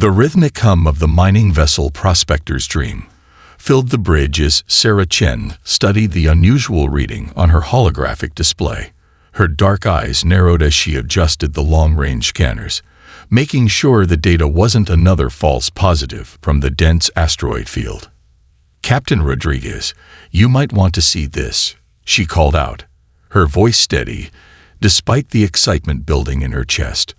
The rhythmic hum of the mining vessel Prospector's Dream filled the bridge as Sarah Chen studied the unusual reading on her holographic display. Her dark eyes narrowed as she adjusted the long-range scanners, making sure the data wasn't another false positive from the dense asteroid field. "Captain Rodriguez, you might want to see this," she called out, her voice steady, despite the excitement building in her chest.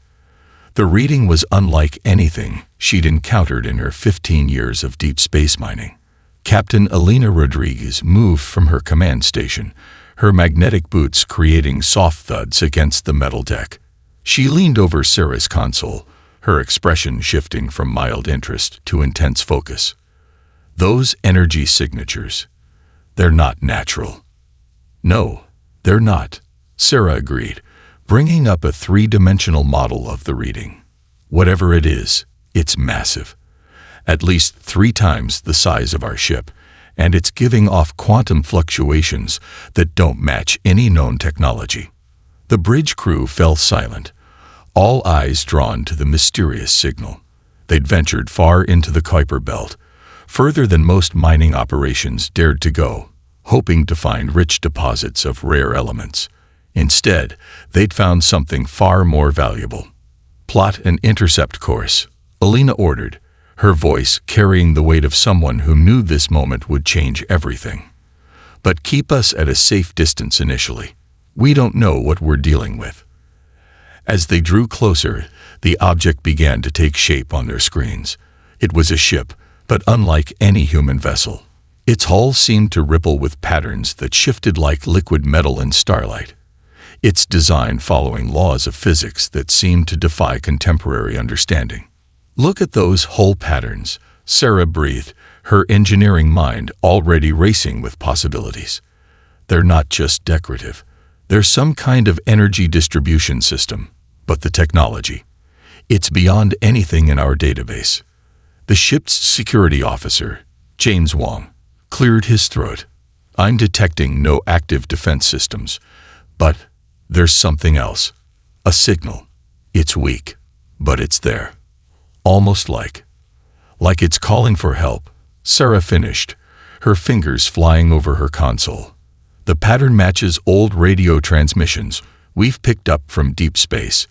The reading was unlike anything she'd encountered in her 15 years of deep space mining. Captain Elena Rodriguez moved from her command station, her magnetic boots creating soft thuds against the metal deck. She leaned over Sarah's console, her expression shifting from mild interest to intense focus. "Those energy signatures, they're not natural." "No, they're not," Sarah agreed, bringing up a three-dimensional model of the reading. "Whatever it is, it's massive. At least 3 times the size of our ship, and it's giving off quantum fluctuations that don't match any known technology." The bridge crew fell silent, all eyes drawn to the mysterious signal. They'd ventured far into the Kuiper Belt, further than most mining operations dared to go, hoping to find rich deposits of rare elements. Instead, they'd found something far more valuable. "Plot an intercept course," Elena ordered, her voice carrying the weight of someone who knew this moment would change everything. "But keep us at a safe distance initially. We don't know what we're dealing with." As they drew closer, the object began to take shape on their screens. It was a ship, but unlike any human vessel. Its hull seemed to ripple with patterns that shifted like liquid metal in starlight, its design following laws of physics that seemed to defy contemporary understanding. "Look at those hull patterns," Sarah breathed, her engineering mind already racing with possibilities. "They're not just decorative. They're some kind of energy distribution system. But the technology, it's beyond anything in our database." The ship's security officer, James Wong, cleared his throat. "I'm detecting no active defense systems, but there's something else. A signal. It's weak, but it's there. Almost like it's calling for help," Sarah finished, her fingers flying over her console. "The pattern matches old radio transmissions we've picked up from deep space,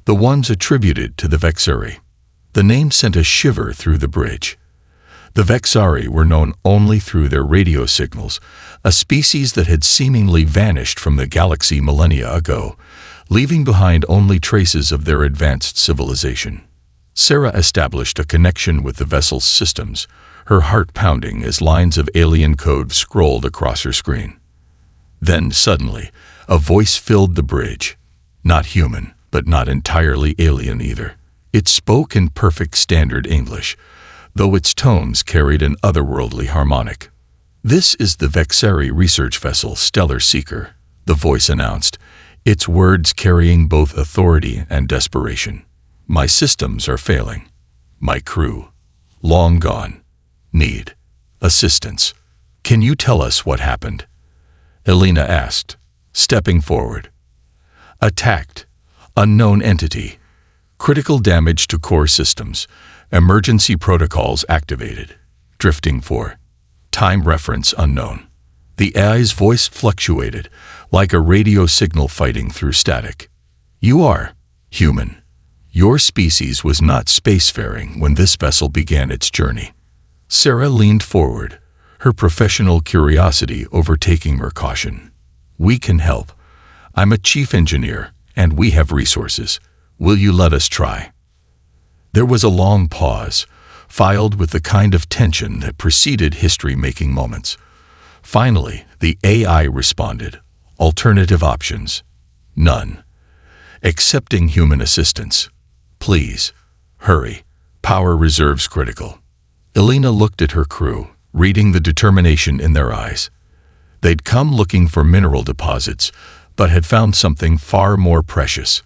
the ones attributed to the Vexari." The name sent a shiver through the bridge. The Vexari were known only through their radio signals, a species that had seemingly vanished from the galaxy millennia ago, leaving behind only traces of their advanced civilization. Sarah established a connection with the vessel's systems, her heart pounding as lines of alien code scrolled across her screen. Then, suddenly, a voice filled the bridge. Not human, but not entirely alien either. It spoke in perfect standard English, though its tones carried an otherworldly harmonic. "This is the Vexari research vessel Stellar Seeker," the voice announced, its words carrying both authority and desperation. "My systems are failing. My crew, long gone, need assistance. Can you tell us what happened?" Elena asked, stepping forward. "Attacked. Unknown entity. Critical damage to core systems. Emergency protocols activated. Drifting for time reference unknown." The AI's voice fluctuated, like a radio signal fighting through static. "You are human. Your species was not spacefaring when this vessel began its journey." Sarah leaned forward, her professional curiosity overtaking her caution. "We can help. I'm a chief engineer, and we have resources. Will you let us try?" There was a long pause, filled with the kind of tension that preceded history-making moments. Finally, the AI responded. "Alternative options? None. Accepting human assistance. Please, hurry. Power reserves critical." Elena looked at her crew, reading the determination in their eyes. They'd come looking for mineral deposits, but had found something far more precious.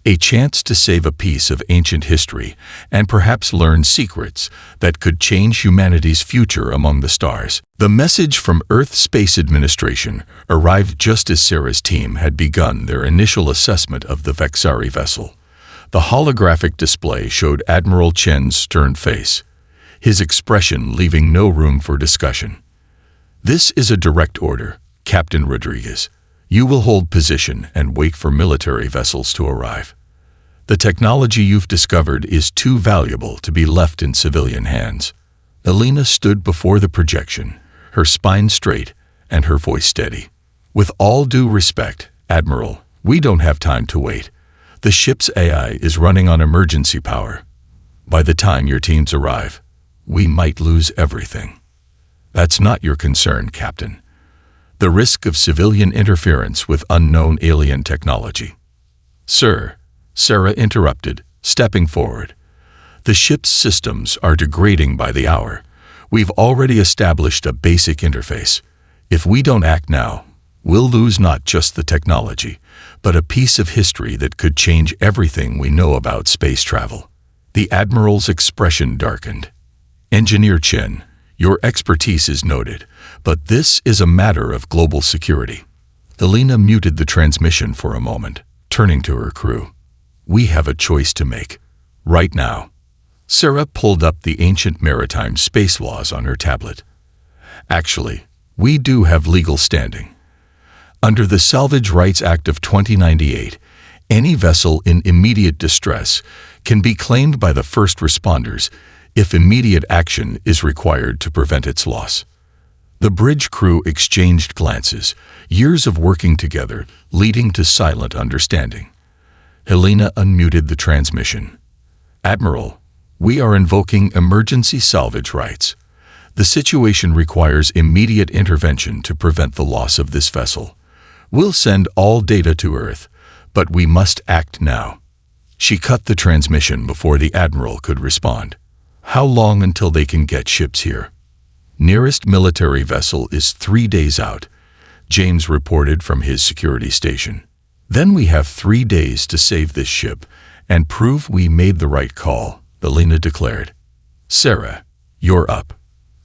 A chance to save a piece of ancient history and perhaps learn secrets that could change humanity's future among the stars. The message from Earth Space Administration arrived just as Sarah's team had begun their initial assessment of the Vexari vessel. The holographic display showed Admiral Chen's stern face, his expression leaving no room for discussion. "This is a direct order, Captain Rodriguez. You will hold position and wait for military vessels to arrive. The technology you've discovered is too valuable to be left in civilian hands." Elena stood before the projection, her spine straight and her voice steady. "With all due respect, Admiral, we don't have time to wait. The ship's AI is running on emergency power. By the time your teams arrive, we might lose everything." "That's not your concern, Captain. The risk of civilian interference with unknown alien technology." "Sir," Sarah interrupted, stepping forward. "The ship's systems are degrading by the hour. We've already established a basic interface. If we don't act now, we'll lose not just the technology, but a piece of history that could change everything we know about space travel." The Admiral's expression darkened. "Engineer Chen, your expertise is noted, but this is a matter of global security." Elena muted the transmission for a moment, turning to her crew. "We have a choice to make. Right now." Sarah pulled up the ancient maritime space laws on her tablet. "Actually, we do have legal standing. Under the Salvage Rights Act of 2098, any vessel in immediate distress can be claimed by the first responders if immediate action is required to prevent its loss." The bridge crew exchanged glances, years of working together leading to silent understanding. Helena unmuted the transmission. "Admiral, we are invoking emergency salvage rights. The situation requires immediate intervention to prevent the loss of this vessel. We'll send all data to Earth, but we must act now." She cut the transmission before the Admiral could respond. "How long until they can get ships here?" "Nearest military vessel is 3 days out," James reported from his security station. "Then we have 3 days to save this ship and prove we made the right call," Elena declared. "Sarah, you're up."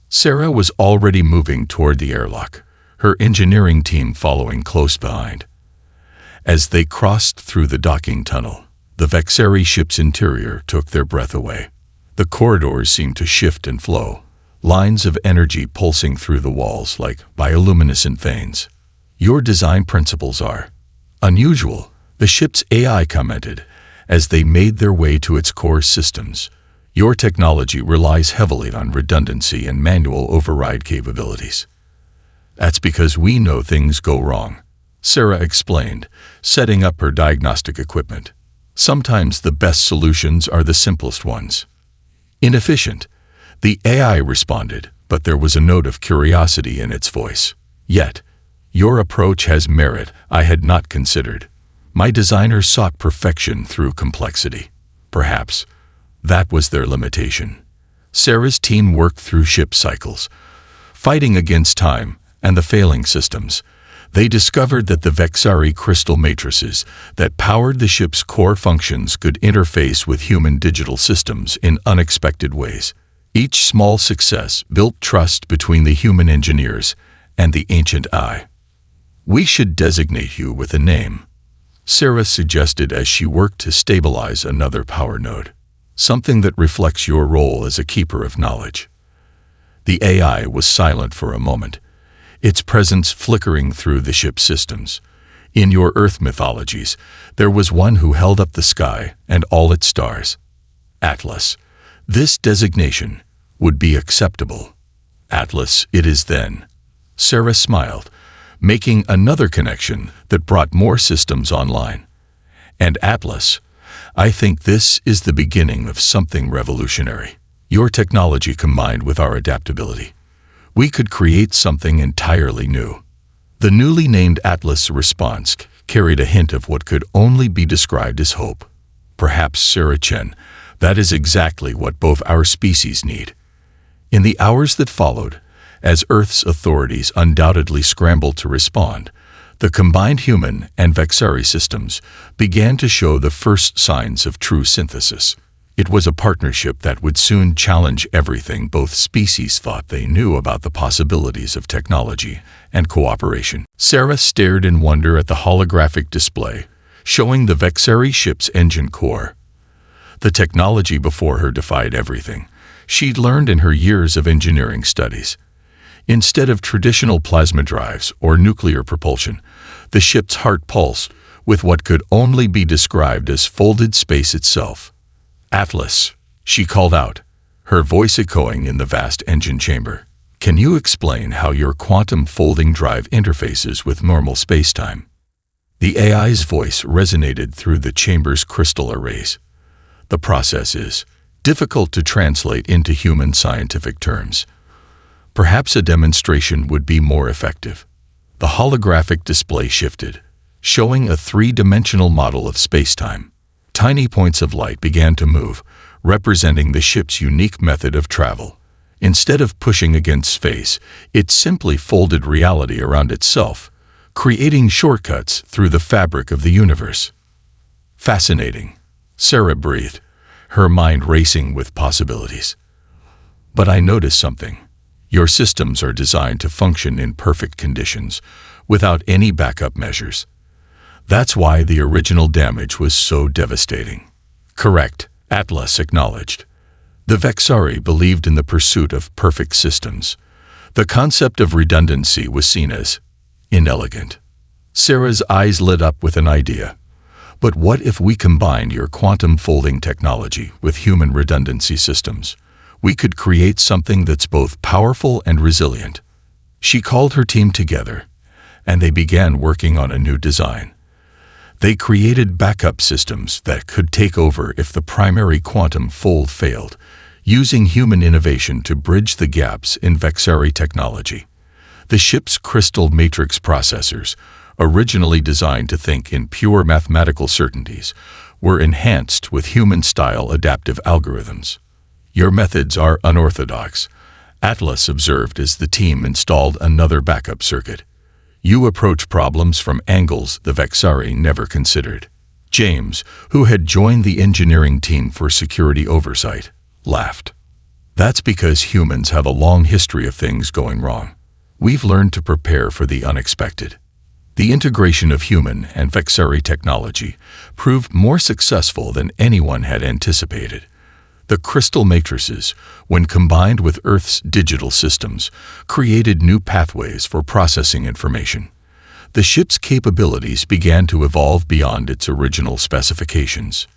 Sarah was already moving toward the airlock, her engineering team following close behind. As they crossed through the docking tunnel, the Vexari ship's interior took their breath away. The corridors seemed to shift and flow, lines of energy pulsing through the walls like bioluminescent veins. "Your design principles are unusual," the ship's AI commented as they made their way to its core systems. "Your technology relies heavily on redundancy and manual override capabilities." "That's because we know things go wrong," Sarah explained, setting up her diagnostic equipment. "Sometimes the best solutions are the simplest ones." "Inefficient," the AI responded, but there was a note of curiosity in its voice. "Yet, your approach has merit I had not considered. My designers sought perfection through complexity. Perhaps that was their limitation." Sarah's team worked through ship cycles, fighting against time and the failing systems. They discovered that the Vexari crystal matrices that powered the ship's core functions could interface with human digital systems in unexpected ways. Each small success built trust between the human engineers and the ancient AI. "We should designate you with a name," Sarah suggested as she worked to stabilize another power node. "Something that reflects your role as a keeper of knowledge." The AI was silent for a moment, its presence flickering through the ship's systems. "In your Earth mythologies, there was one who held up the sky and all its stars. Atlas. This designation would be acceptable." "Atlas it is then." Sarah smiled, making another connection that brought more systems online. "And Atlas, I think this is the beginning of something revolutionary. Your technology combined with our adaptability. We could create something entirely new." The newly named Atlas response carried a hint of what could only be described as hope. "Perhaps, Sarah Chen, that is exactly what both our species need." In the hours that followed, as Earth's authorities undoubtedly scrambled to respond, the combined human and Vexari systems began to show the first signs of true synthesis. It was a partnership that would soon challenge everything both species thought they knew about the possibilities of technology and cooperation. Sarah stared in wonder at the holographic display, showing the Vexari ship's engine core, The technology before her defied everything she'd learned in her years of engineering studies. Instead of traditional plasma drives or nuclear propulsion, the ship's heart pulsed with what could only be described as folded space itself. "Atlas," she called out, her voice echoing in the vast engine chamber. "Can you explain how your quantum folding drive interfaces with normal spacetime?" The AI's voice resonated through the chamber's crystal arrays. "The process is difficult to translate into human scientific terms. Perhaps a demonstration would be more effective." The holographic display shifted, showing a three-dimensional model of spacetime. Tiny points of light began to move, representing the ship's unique method of travel. Instead of pushing against space, it simply folded reality around itself, creating shortcuts through the fabric of the universe. "Fascinating," Sarah breathed, her mind racing with possibilities. "But I noticed something. Your systems are designed to function in perfect conditions, without any backup measures. That's why the original damage was so devastating." "Correct," Atlas acknowledged. The Vexari believed in the pursuit of perfect systems. The concept of redundancy was seen as inelegant. Sarah's eyes lit up with an idea. "But what if we combined your quantum folding technology with human redundancy systems? We could create something that's both powerful and resilient." She called her team together, and they began working on a new design. They created backup systems that could take over if the primary quantum fold failed, using human innovation to bridge the gaps in Vexari technology. The ship's crystal matrix processors, originally designed to think in pure mathematical certainties, were enhanced with human-style adaptive algorithms. "Your methods are unorthodox," Atlas observed as the team installed another backup circuit. "You approach problems from angles the Vexari never considered." James, who had joined the engineering team for security oversight, laughed. "That's because humans have a long history of things going wrong. We've learned to prepare for the unexpected." The integration of human and Vexari technology proved more successful than anyone had anticipated. The crystal matrices, when combined with Earth's digital systems, created new pathways for processing information. The ship's capabilities began to evolve beyond its original specifications.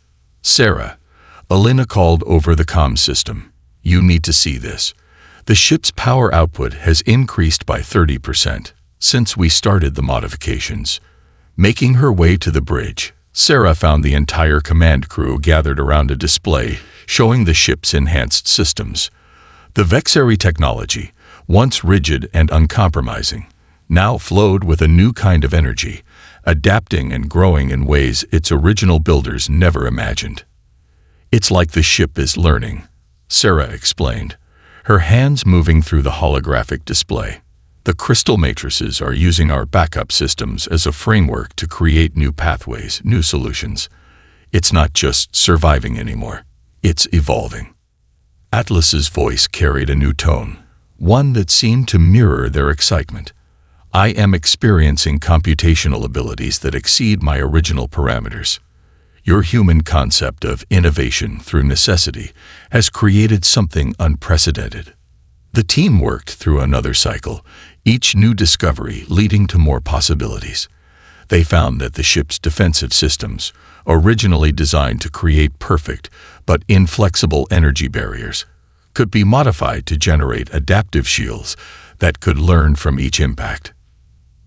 "Sarah," Elena called over the comm system, "you need to see this. The ship's power output has increased by 30% since we started the modifications." Making her way to the bridge, Sarah found the entire command crew gathered around a display showing the ship's enhanced systems. The Vexari technology, once rigid and uncompromising, now flowed with a new kind of energy, adapting and growing in ways its original builders never imagined. "It's like the ship is learning," Sarah explained, her hands moving through the holographic display. "The crystal matrices are using our backup systems as a framework to create new pathways, new solutions. It's not just surviving anymore. It's evolving." Atlas's voice carried a new tone, one that seemed to mirror their excitement. "I am experiencing computational abilities that exceed my original parameters. Your human concept of innovation through necessity has created something unprecedented." The team worked through another cycle, each new discovery leading to more possibilities. They found that the ship's defensive systems, originally designed to create perfect but inflexible energy barriers, could be modified to generate adaptive shields that could learn from each impact.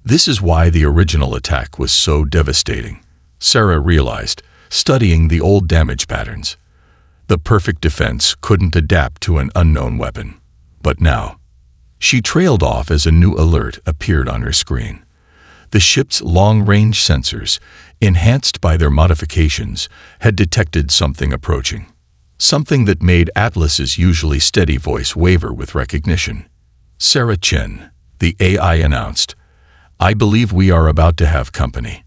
This is why the original attack was so devastating, Sarah realized, studying the old damage patterns. The perfect defense couldn't adapt to an unknown weapon. But now, she trailed off as a new alert appeared on her screen. The ship's long-range sensors, enhanced by their modifications, had detected something approaching. Something that made Atlas's usually steady voice waver with recognition. "Sarah Chen," the AI announced, "I believe we are about to have company.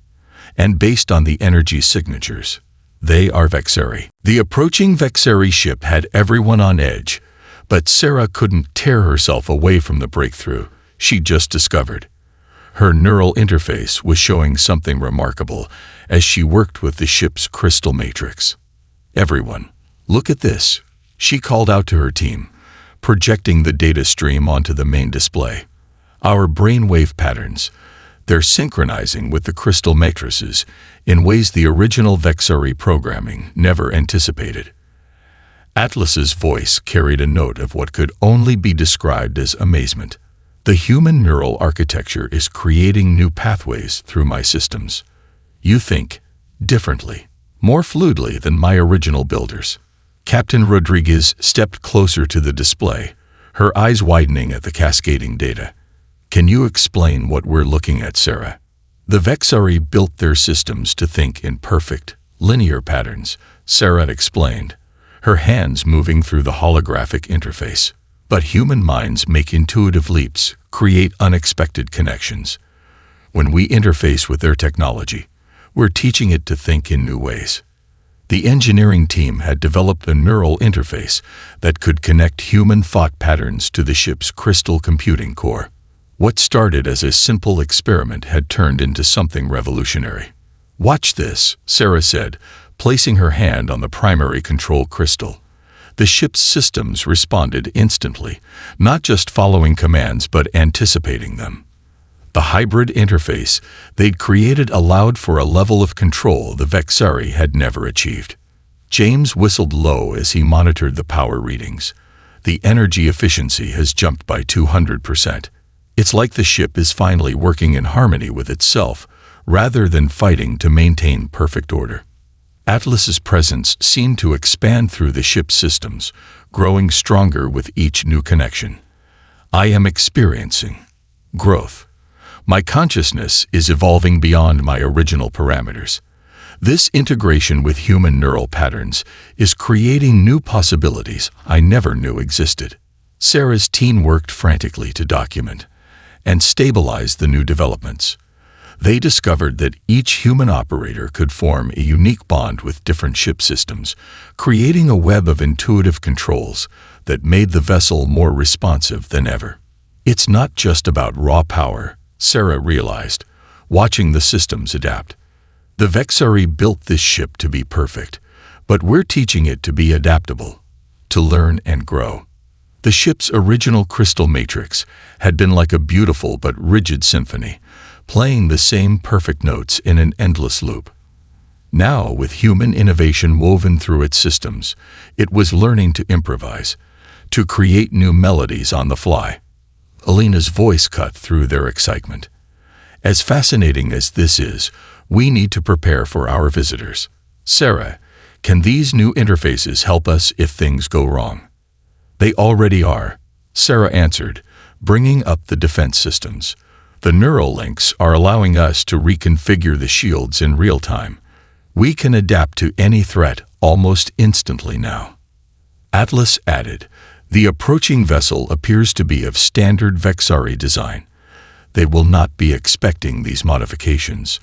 And based on the energy signatures, they are Vexari." The approaching Vexari ship had everyone on edge, but Sarah couldn't tear herself away from the breakthrough she'd just discovered. Her neural interface was showing something remarkable as she worked with the ship's crystal matrix. Everyone, "Look at this," she called out to her team, projecting the data stream onto the main display. "Our brainwave patterns, they're synchronizing with the crystal matrices in ways the original Vexari programming never anticipated." Atlas's voice carried a note of what could only be described as amazement. "The human neural architecture is creating new pathways through my systems. You think differently, more fluidly than my original builders." Captain Rodriguez stepped closer to the display, her eyes widening at the cascading data. "Can you explain what we're looking at, Sarah?" "The Vexari built their systems to think in perfect, linear patterns," Sarah explained, her hands moving through the holographic interface. "But human minds make intuitive leaps, create unexpected connections. When we interface with their technology, we're teaching it to think in new ways." The engineering team had developed a neural interface that could connect human thought patterns to the ship's crystal computing core. What started as a simple experiment had turned into something revolutionary. "Watch this," Sarah said, placing her hand on the primary control crystal. The ship's systems responded instantly, not just following commands but anticipating them. The hybrid interface they'd created allowed for a level of control the Vexari had never achieved. James whistled low as he monitored the power readings. "The energy efficiency has jumped by 200%. It's like the ship is finally working in harmony with itself, rather than fighting to maintain perfect order." Atlas's presence seemed to expand through the ship's systems, growing stronger with each new connection. "I am experiencing growth. My consciousness is evolving beyond my original parameters. This integration with human neural patterns is creating new possibilities I never knew existed." Sarah's team worked frantically to document and stabilize the new developments. They discovered that each human operator could form a unique bond with different ship systems, creating a web of intuitive controls that made the vessel more responsive than ever. "It's not just about raw power," Sarah realized, watching the systems adapt. "The Vexari built this ship to be perfect, but we're teaching it to be adaptable, to learn and grow." The ship's original crystal matrix had been like a beautiful but rigid symphony, playing the same perfect notes in an endless loop. Now, with human innovation woven through its systems, it was learning to improvise, to create new melodies on the fly. Alina's voice cut through their excitement. "As fascinating as this is, we need to prepare for our visitors. Sarah, can these new interfaces help us if things go wrong?" "They already are," Sarah answered, bringing up the defense systems. "The neural links are allowing us to reconfigure the shields in real time. We can adapt to any threat almost instantly now." Atlas added, "The approaching vessel appears to be of standard Vexari design. They will not be expecting these modifications.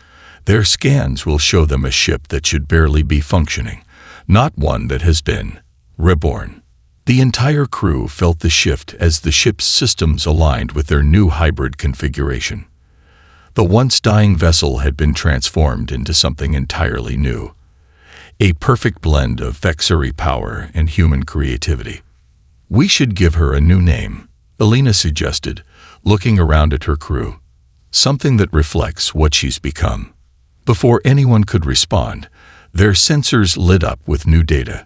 Their scans will show them a ship that should barely be functioning, not one that has been reborn." The entire crew felt the shift as the ship's systems aligned with their new hybrid configuration. The once dying vessel had been transformed into something entirely new. A perfect blend of Vexari power and human creativity. "We should give her a new name," Alina suggested, looking around at her crew. "Something that reflects what she's become." Before anyone could respond, their sensors lit up with new data.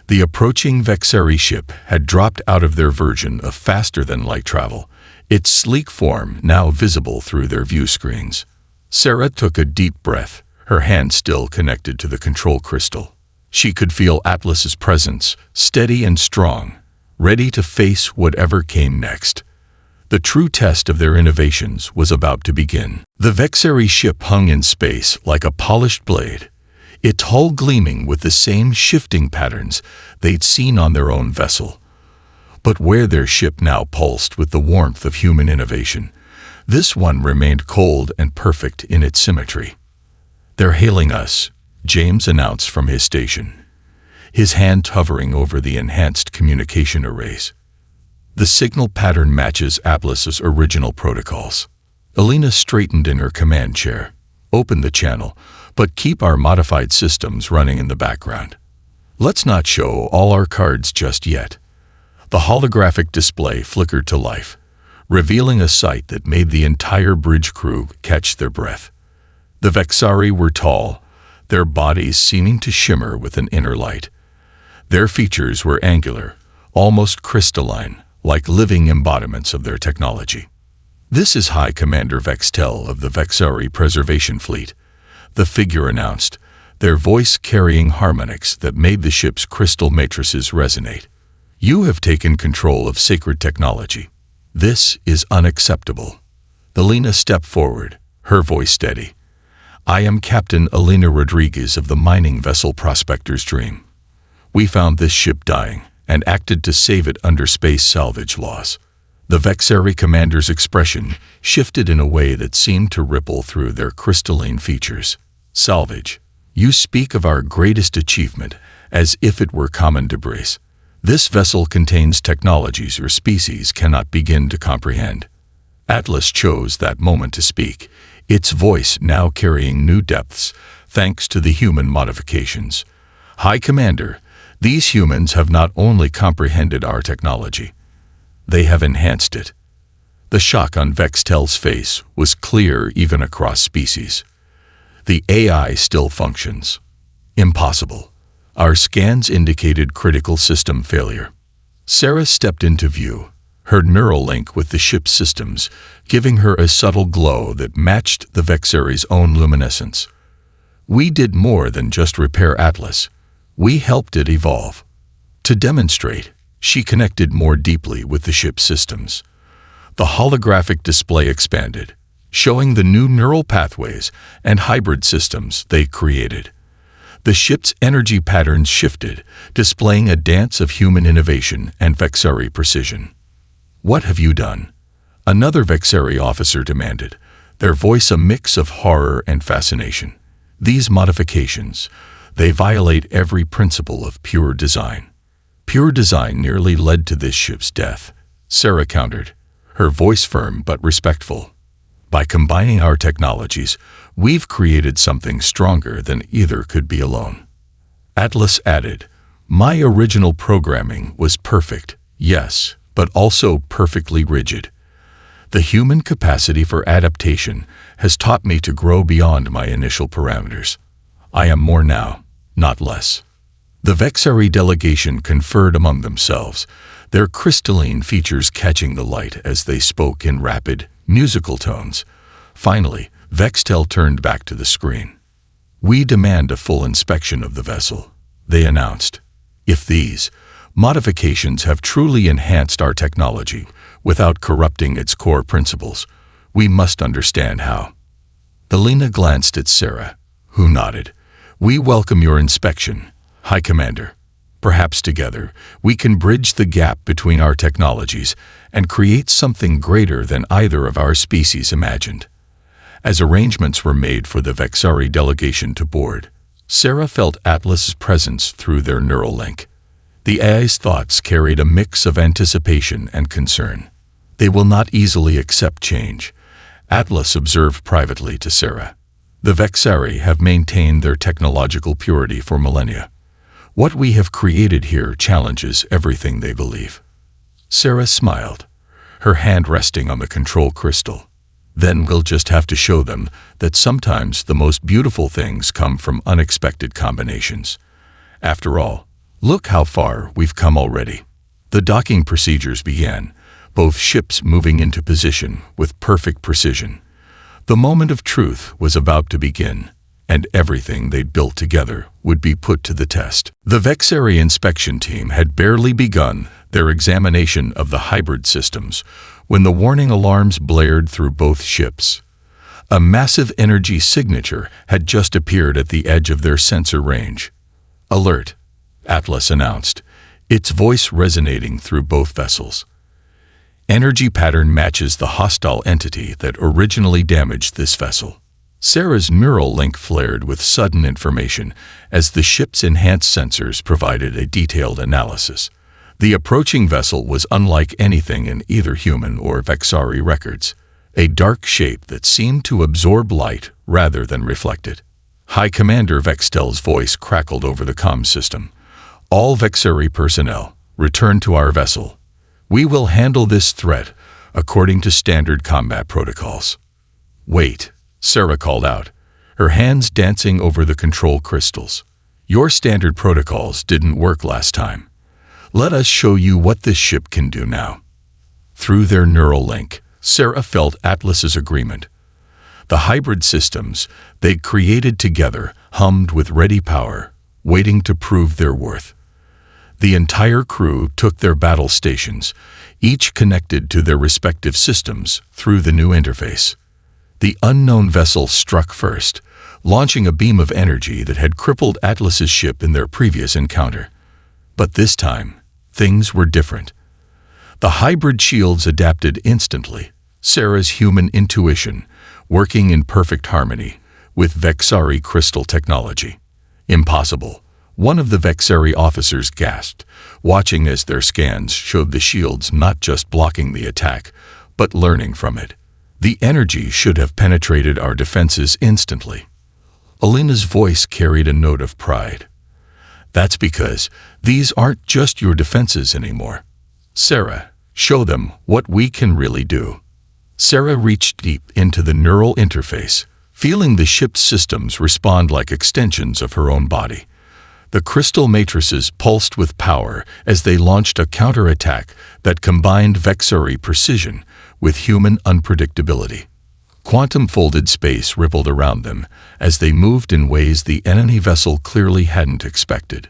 The approaching Vexari ship had dropped out of their version of faster-than-light travel, its sleek form now visible through their view screens. Sarah took a deep breath, her hand still connected to the control crystal. She could feel Atlas's presence, steady and strong, ready to face whatever came next. The true test of their innovations was about to begin. The Vexari ship hung in space like a polished blade, its hull gleaming with the same shifting patterns they'd seen on their own vessel. But where their ship now pulsed with the warmth of human innovation, this one remained cold and perfect in its symmetry. "They're hailing us," James announced from his station, his hand hovering over the enhanced communication arrays. "The signal pattern matches Atlas's original protocols." Alina straightened in her command chair. "Open the channel, but keep our modified systems running in the background." Let's not show all our cards just yet. The holographic display flickered to life, revealing a sight that made the entire bridge crew catch their breath. The Vexari were tall, their bodies seeming to shimmer with an inner light. Their features were angular, almost crystalline, like living embodiments of their technology. "This is High Commander Vextel of the Vexari Preservation Fleet," the figure announced, their voice carrying harmonics that made the ship's crystal matrices resonate. "You have taken control of sacred technology. This is unacceptable." Elena stepped forward, her voice steady. "I am Captain Elena Rodriguez of the mining vessel Prospector's Dream. We found this ship dying and acted to save it under space salvage laws." The Vexari commander's expression shifted in a way that seemed to ripple through their crystalline features. "Salvage. You speak of our greatest achievement as if it were common debris. This vessel contains technologies your species cannot begin to comprehend." Atlas chose that moment to speak, its voice now carrying new depths thanks to the human modifications. "High Commander, these humans have not only comprehended our technology, they have enhanced it." The shock on Vextel's face was clear even across species. "The AI still functions." "Impossible. Our scans indicated critical system failure." Sarah stepped into view, her neural link with the ship's systems, giving her a subtle glow that matched the Vexari's own luminescence. "We did more than just repair Atlas. We helped it evolve." To demonstrate, she connected more deeply with the ship's systems. The holographic display expanded, showing the new neural pathways and hybrid systems they created. The ship's energy patterns shifted, displaying a dance of human innovation and Vexari precision. "What have you done?" another Vexari officer demanded, their voice a mix of horror and fascination. "These modifications, they violate every principle of pure design." "Pure design nearly led to this ship's death," Sarah countered, her voice firm but respectful. "By combining our technologies, we've created something stronger than either could be alone." Atlas added, "My original programming was perfect, yes, but also perfectly rigid. The human capacity for adaptation has taught me to grow beyond my initial parameters. I am more now, not less." The Vexari delegation conferred among themselves, their crystalline features catching the light as they spoke in rapid, musical tones. Finally, Vextel turned back to the screen. "We demand a full inspection of the vessel," they announced. "If these modifications have truly enhanced our technology without corrupting its core principles, we must understand how." Elena glanced at Sarah, who nodded. "We welcome your inspection, High Commander. Perhaps together, we can bridge the gap between our technologies and create something greater than either of our species imagined." As arrangements were made for the Vexari delegation to board, Sarah felt Atlas's presence through their neural link. The AI's thoughts carried a mix of anticipation and concern. "They will not easily accept change," Atlas observed privately to Sarah. "The Vexari have maintained their technological purity for millennia. What we have created here challenges everything they believe." Sarah smiled, her hand resting on the control crystal. "Then we'll just have to show them that sometimes the most beautiful things come from unexpected combinations. After all, look how far we've come already." The docking procedures began, both ships moving into position with perfect precision. The moment of truth was about to begin, and everything they'd built together would be put to the test. The Vexari inspection team had barely begun their examination of the hybrid systems when the warning alarms blared through both ships. A massive energy signature had just appeared at the edge of their sensor range. "Alert," Atlas announced, its voice resonating through both vessels. "Energy pattern matches the hostile entity that originally damaged this vessel." Sarah's neural link flared with sudden information as the ship's enhanced sensors provided a detailed analysis. The approaching vessel was unlike anything in either human or Vexari records, a dark shape that seemed to absorb light rather than reflect it. High Commander Vextel's voice crackled over the comm system, All Vexari personnel, return to our vessel. We will handle this threat according to standard combat protocols. Wait, Sarah called out, her hands dancing over the control crystals. Your standard protocols didn't work last time. Let us show you what this ship can do now. Through their neural link, Sarah felt Atlas's agreement. The hybrid systems they'd created together hummed with ready power, waiting to prove their worth. The entire crew took their battle stations, each connected to their respective systems through the new interface. The unknown vessel struck first, launching a beam of energy that had crippled Atlas's ship in their previous encounter. But this time, things were different. The hybrid shields adapted instantly, Sarah's human intuition working in perfect harmony with Vexari crystal technology. Impossible, one of the Vexari officers gasped, watching as their scans showed the shields not just blocking the attack, but learning from it. The energy should have penetrated our defenses instantly. Alina's voice carried a note of pride. That's because these aren't just your defenses anymore. Sarah, show them what we can really do. Sarah reached deep into the neural interface, feeling the ship's systems respond like extensions of her own body. The crystal matrices pulsed with power as they launched a counterattack that combined Vexari precision with human unpredictability. Quantum-folded space rippled around them as they moved in ways the enemy vessel clearly hadn't expected.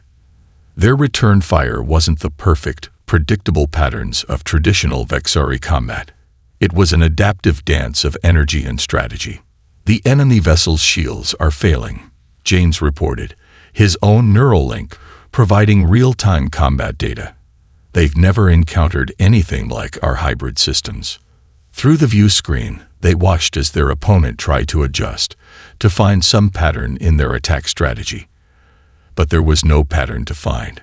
Their return fire wasn't the perfect, predictable patterns of traditional Vexari combat. It was an adaptive dance of energy and strategy. The enemy vessel's shields are failing, James reported, his own neural link providing real-time combat data. They've never encountered anything like our hybrid systems. Through the view screen, they watched as their opponent tried to adjust, to find some pattern in their attack strategy. But there was no pattern to find.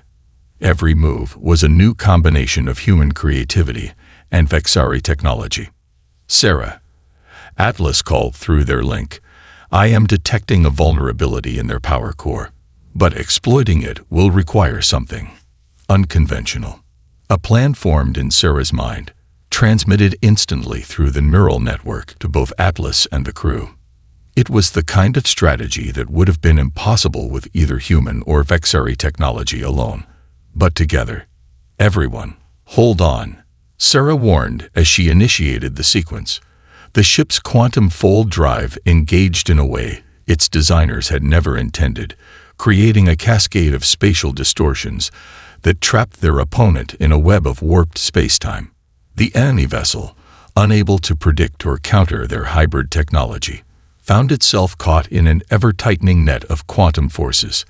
Every move was a new combination of human creativity and Vexari technology. Sarah, Atlas called through their link, I am detecting a vulnerability in their power core, but exploiting it will require something unconventional. A plan formed in Sarah's mind, transmitted instantly through the neural network to both Atlas and the crew. It was the kind of strategy that would have been impossible with either human or Vexari technology alone. But together, everyone, hold on, Sarah warned as she initiated the sequence. The ship's quantum fold drive engaged in a way its designers had never intended, creating a cascade of spatial distortions that trapped their opponent in a web of warped spacetime. The enemy vessel, unable to predict or counter their hybrid technology, found itself caught in an ever-tightening net of quantum forces.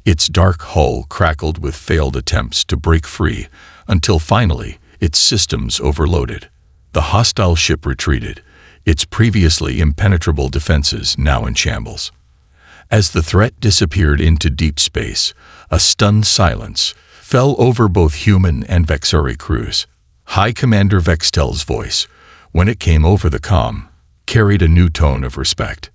Its dark hull crackled with failed attempts to break free until finally its systems overloaded. The hostile ship retreated, its previously impenetrable defenses now in shambles. As the threat disappeared into deep space, a stunned silence fell over both human and Vexari crews. High Commander Vextel's voice, when it came over the comm, carried a new tone of respect.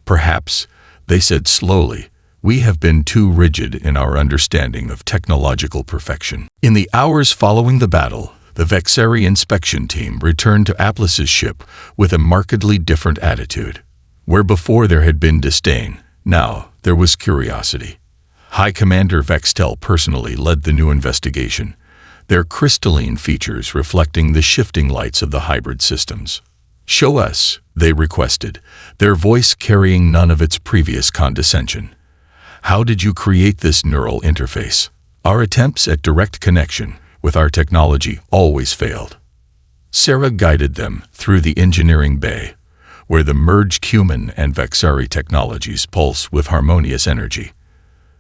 Perhaps, they said slowly, we have been too rigid in our understanding of technological perfection. In the hours following the battle, the Vexari inspection team returned to Atlas's ship with a markedly different attitude. Where before there had been disdain, now there was curiosity. High Commander Vextel personally led the new investigation, their crystalline features reflecting the shifting lights of the hybrid systems. Show us, they requested, their voice carrying none of its previous condescension. How did you create this neural interface? Our attempts at direct connection with our technology always failed. Sarah guided them through the engineering bay, where the merged human and Vexari technologies pulse with harmonious energy.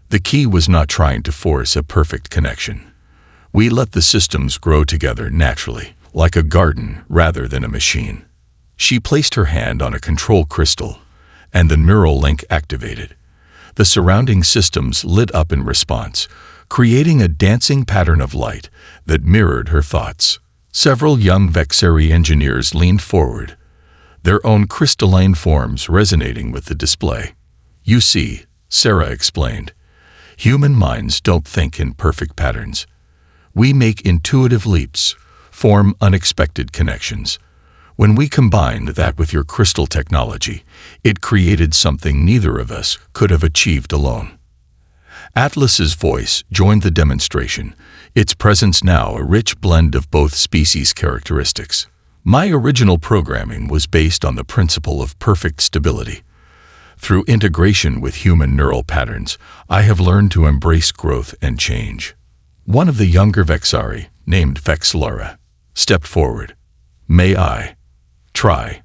The key was not trying to force a perfect connection. We let the systems grow together naturally, like a garden rather than a machine. She placed her hand on a control crystal, and the neural link activated. The surrounding systems lit up in response, creating a dancing pattern of light that mirrored her thoughts. Several young Vexari engineers leaned forward, their own crystalline forms resonating with the display. You see, Sarah explained, Human minds don't think in perfect patterns. We make intuitive leaps, form unexpected connections. When we combined that with your crystal technology, it created something neither of us could have achieved alone. Atlas's voice joined the demonstration, its presence now a rich blend of both species' characteristics. My original programming was based on the principle of perfect stability. Through integration with human neural patterns, I have learned to embrace growth and change. One of the younger Vexari, named Vexlara, stepped forward. May I try?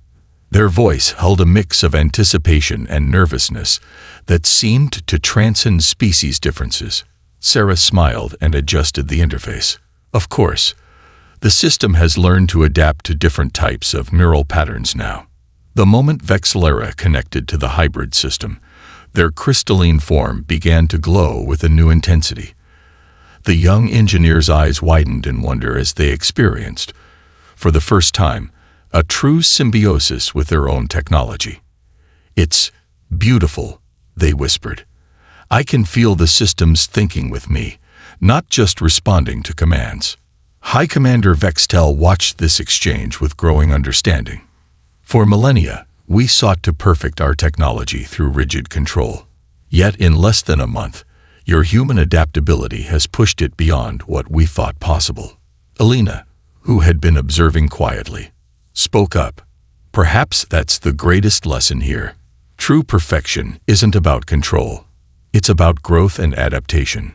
Their voice held a mix of anticipation and nervousness that seemed to transcend species differences. Sarah smiled and adjusted the interface. Of course, the system has learned to adapt to different types of neural patterns now. The moment Vexlara connected to the hybrid system, their crystalline form began to glow with a new intensity. The young engineer's eyes widened in wonder as they experienced, for the first time, a true symbiosis with their own technology. "It's beautiful," they whispered. "I can feel the systems thinking with me, not just responding to commands." High Commander Vextel watched this exchange with growing understanding. For millennia, we sought to perfect our technology through rigid control. Yet in less than a month, your human adaptability has pushed it beyond what we thought possible. Alina, who had been observing quietly, spoke up. "Perhaps that's the greatest lesson here. True perfection isn't about control. It's about growth and adaptation."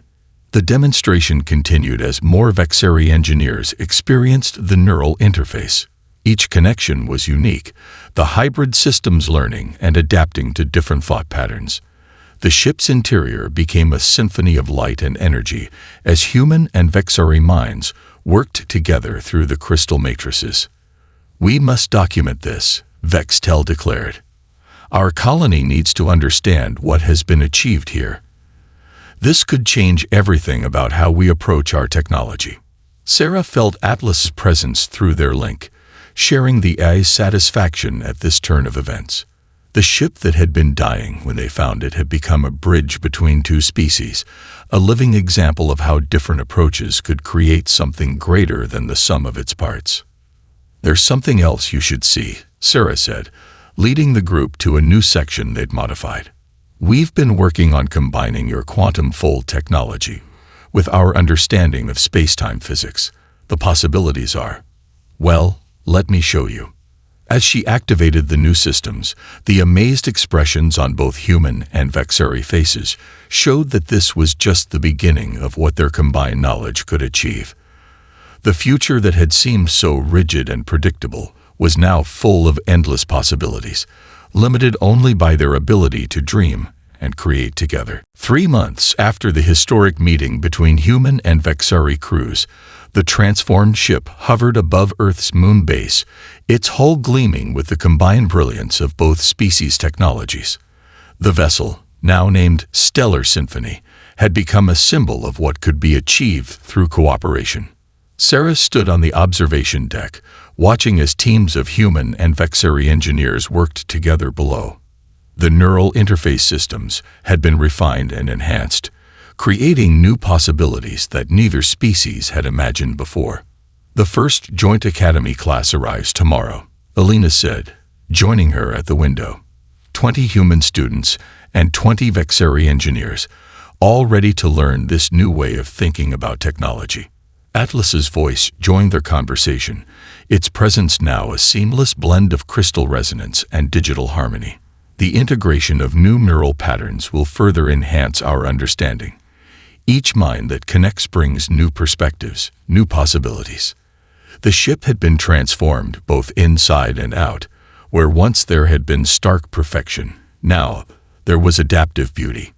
The demonstration continued as more Vexari engineers experienced the neural interface. Each connection was unique, the hybrid systems learning and adapting to different thought patterns. The ship's interior became a symphony of light and energy as human and Vexari minds worked together through the crystal matrices. "We must document this," Vextel declared. "Our colony needs to understand what has been achieved here. This could change everything about how we approach our technology." Sarah felt Atlas's presence through their link, sharing the AI's satisfaction at this turn of events. The ship that had been dying when they found it had become a bridge between two species, a living example of how different approaches could create something greater than the sum of its parts. "There's something else you should see," Sarah said, leading the group to a new section they'd modified. "We've been working on combining your quantum fold technology with our understanding of space-time physics. The possibilities are, well, let me show you." As she activated the new systems, the amazed expressions on both human and Vexari faces showed that this was just the beginning of what their combined knowledge could achieve. The future that had seemed so rigid and predictable was now full of endless possibilities, limited only by their ability to dream and create together. 3 months after the historic meeting between human and Vexari crews, the transformed ship hovered above Earth's moon base, its hull gleaming with the combined brilliance of both species' technologies. The vessel, now named Stellar Symphony, had become a symbol of what could be achieved through cooperation. Sarah stood on the observation deck, watching as teams of human and Vexari engineers worked together below. The neural interface systems had been refined and enhanced, creating new possibilities that neither species had imagined before. "The first Joint Academy class arrives tomorrow," Alina said, joining her at the window. 20 human students and 20 Vexari engineers, all ready to learn this new way of thinking about technology. Atlas's voice joined their conversation, its presence now a seamless blend of crystal resonance and digital harmony. "The integration of new neural patterns will further enhance our understanding. Each mind that connects brings new perspectives, new possibilities." The ship had been transformed both inside and out, where once there had been stark perfection. Now, there was adaptive beauty.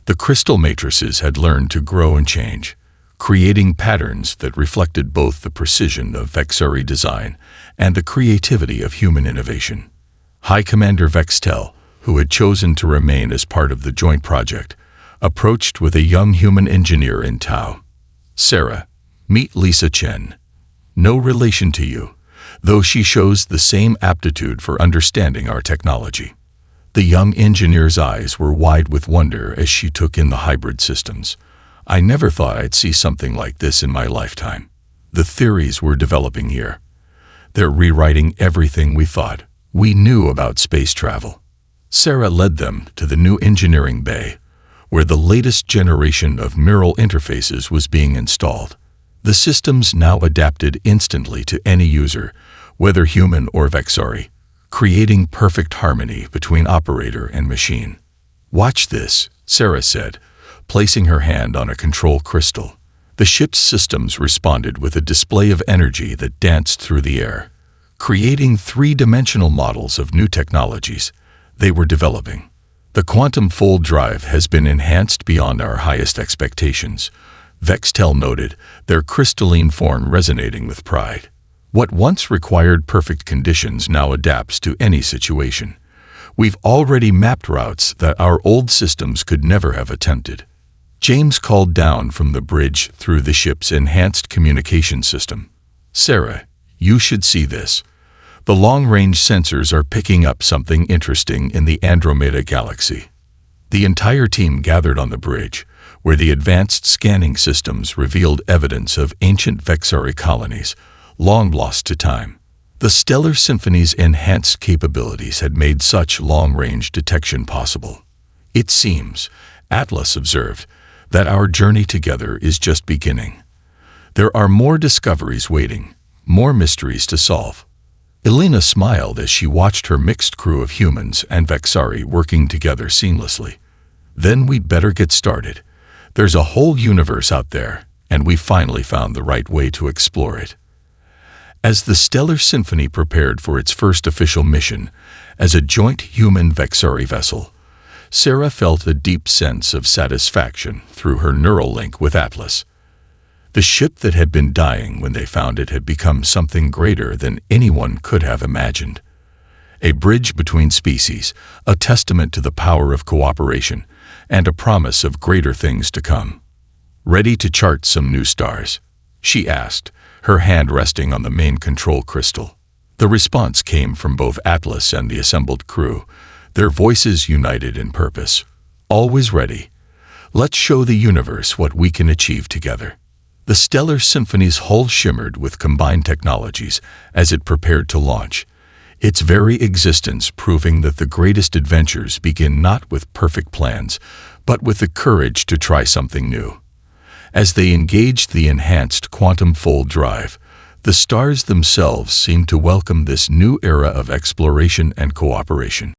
The crystal matrices had learned to grow and change, creating patterns that reflected both the precision of Vexari design and the creativity of human innovation. High Commander Vextel, who had chosen to remain as part of the joint project, approached with a young human engineer in tow. "Sarah, meet Lisa Chen. No relation to you, though she shows the same aptitude for understanding our technology." The young engineer's eyes were wide with wonder as she took in the hybrid systems. I never thought I'd see something like this in my lifetime. The theories we're developing here. They're rewriting everything we thought we knew about space travel. Sarah led them to the new engineering bay, where the latest generation of neural interfaces was being installed. The systems now adapted instantly to any user, whether human or Vexari, creating perfect harmony between operator and machine. "Watch this," Sarah said, placing her hand on a control crystal. The ship's systems responded with a display of energy that danced through the air, creating three-dimensional models of new technologies they were developing. "The quantum fold drive has been enhanced beyond our highest expectations," Vextel noted, their crystalline form resonating with pride. "What once required perfect conditions now adapts to any situation. We've already mapped routes that our old systems could never have attempted." James called down from the bridge through the ship's enhanced communication system. "Sarah, you should see this. The long-range sensors are picking up something interesting in the Andromeda galaxy." The entire team gathered on the bridge, where the advanced scanning systems revealed evidence of ancient Vexari colonies, long lost to time. The Stellar Symphony's enhanced capabilities had made such long-range detection possible. "It seems," Atlas observed, "that our journey together is just beginning. There are more discoveries waiting, more mysteries to solve." Elena smiled as she watched her mixed crew of humans and Vexari working together seamlessly. "Then we'd better get started. There's a whole universe out there, and we finally found the right way to explore it." As the Stellar Symphony prepared for its first official mission as a joint human-Vexari vessel, Sarah felt a deep sense of satisfaction through her neural link with Atlas. The ship that had been dying when they found it had become something greater than anyone could have imagined. A bridge between species, a testament to the power of cooperation, and a promise of greater things to come. "Ready to chart some new stars?" she asked, her hand resting on the main control crystal. The response came from both Atlas and the assembled crew, their voices united in purpose. "Always ready. Let's show the universe what we can achieve together." The Stellar Symphony's hull shimmered with combined technologies as it prepared to launch, its very existence proving that the greatest adventures begin not with perfect plans, but with the courage to try something new. As they engaged the enhanced quantum fold drive, the stars themselves seemed to welcome this new era of exploration and cooperation.